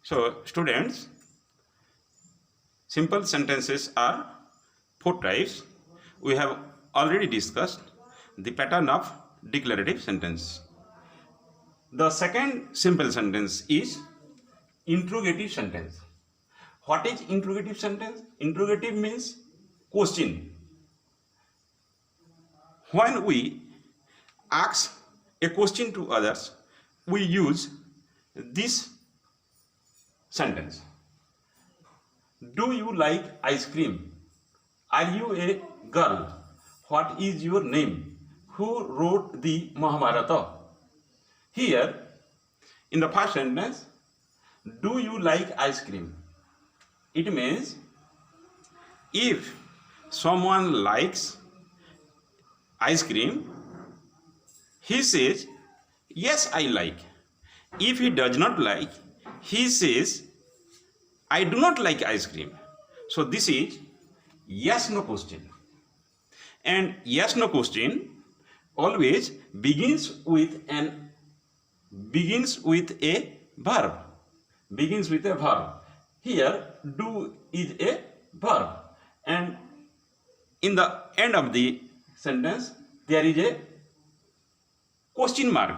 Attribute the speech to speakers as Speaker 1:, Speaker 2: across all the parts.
Speaker 1: So students, simple sentences are four types. We have already discussed the pattern of declarative sentence. The second simple sentence is interrogative sentence. What is interrogative sentence? Interrogative means question. When we ask a question to others, we use this sentence. Do you like ice cream? Are you a girl? What is your name? Who wrote the Mahabharata? Here, in the first sentence, do you like ice cream? It means if someone likes ice cream, he says, yes, I like. If he does not like, he says, I do not like ice cream. So this is yes no question. And yes no question always begins with a verb. Begins with a verb. Here do is a verb, and in the end of the sentence there is a question mark.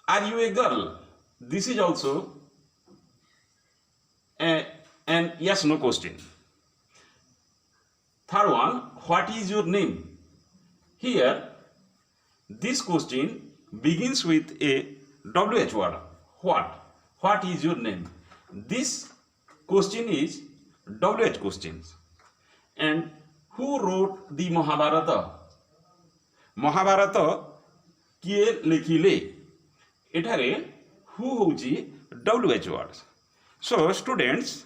Speaker 1: Are you a girl? This is also an yes no question. Third one, what is your name? Here this question begins with a WH word. What is your name? This question is WH questions. And who wrote the Mahabharata? Mahabharata kiye lekhile? Eଠାରେ who hoji WH words. So students,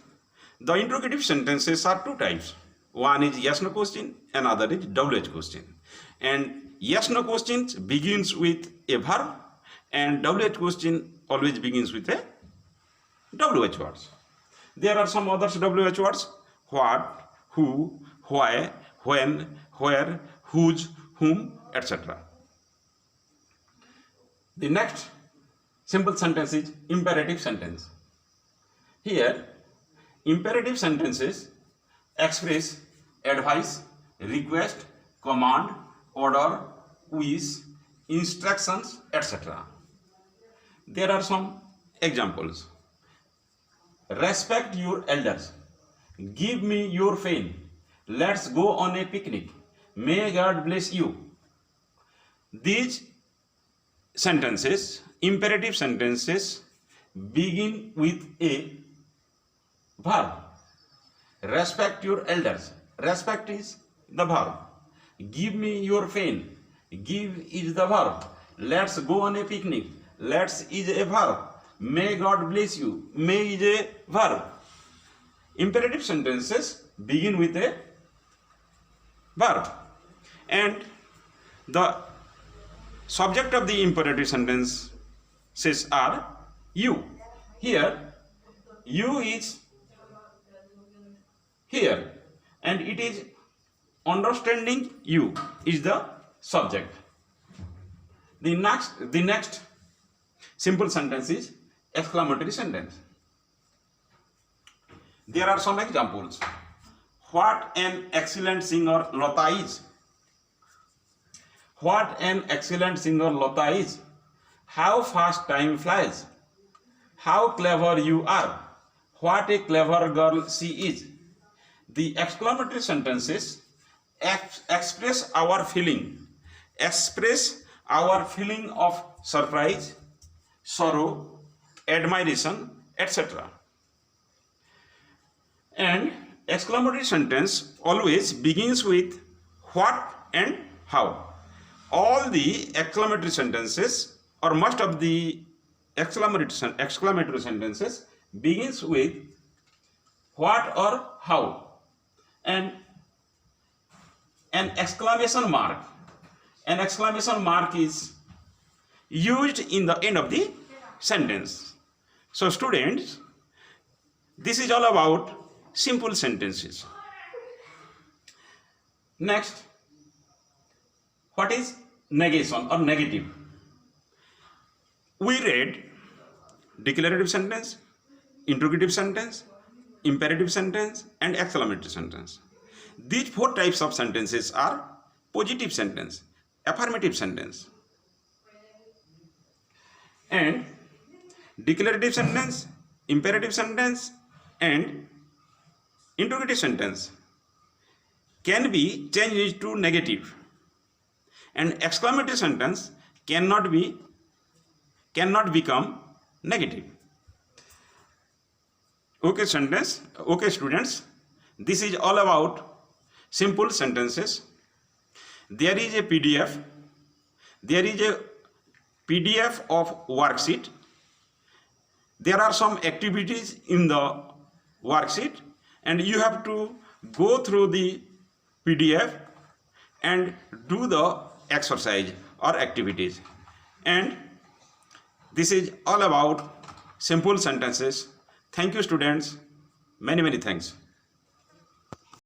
Speaker 1: the interrogative sentences are two types. One is yes no question, another is WH question. And yes no questions begins with a verb, and WH question always begins with a WH words. There are some other WH words: what, who, why, when, where, whose, whom, etc. The next simple sentence is imperative sentence. Here, imperative sentences express advice, request, command, order, wish, instructions, etc. There are some examples. Respect your elders. Give me your pen. Let's go on a picnic. May God bless you. These sentences, imperative sentences, begin with a verb. Respect your elders. Respect is the verb. Give me your pen. Give is the verb. Let's go on a picnic. Let's is a verb. May God bless you. May is a verb. Imperative sentences begin with a verb. And the subject of the imperative sentences are you. Here, you is here, and it is understanding you is the subject. The next simple sentence is exclamatory sentence. There are some examples. What an excellent singer Lata is. What an excellent singer Lata is. How fast time flies. How clever you are. What a clever girl she is. The exclamatory sentences express our feeling of surprise, sorrow, admiration, etc. And exclamatory sentence always begins with what and how. All the exclamatory sentences, or most of the exclamatory sentences, begins with what or how. And an exclamation mark is used in the end of the sentence. So students, this is all about simple sentences. Next, what is negation or negative? We read declarative sentence, interrogative sentence, imperative sentence, and exclamatory sentence. These 4 types of sentences are positive sentence, affirmative sentence, and declarative sentence, imperative sentence, and interrogative sentence can be changed to negative, and exclamatory sentence cannot become negative. Okay students, this is all about simple sentences. There is a PDF of worksheet. There are some activities in the worksheet, and you have to go through the PDF and do the exercise or activities. And this is all about simple sentences. Thank you students. Many thanks.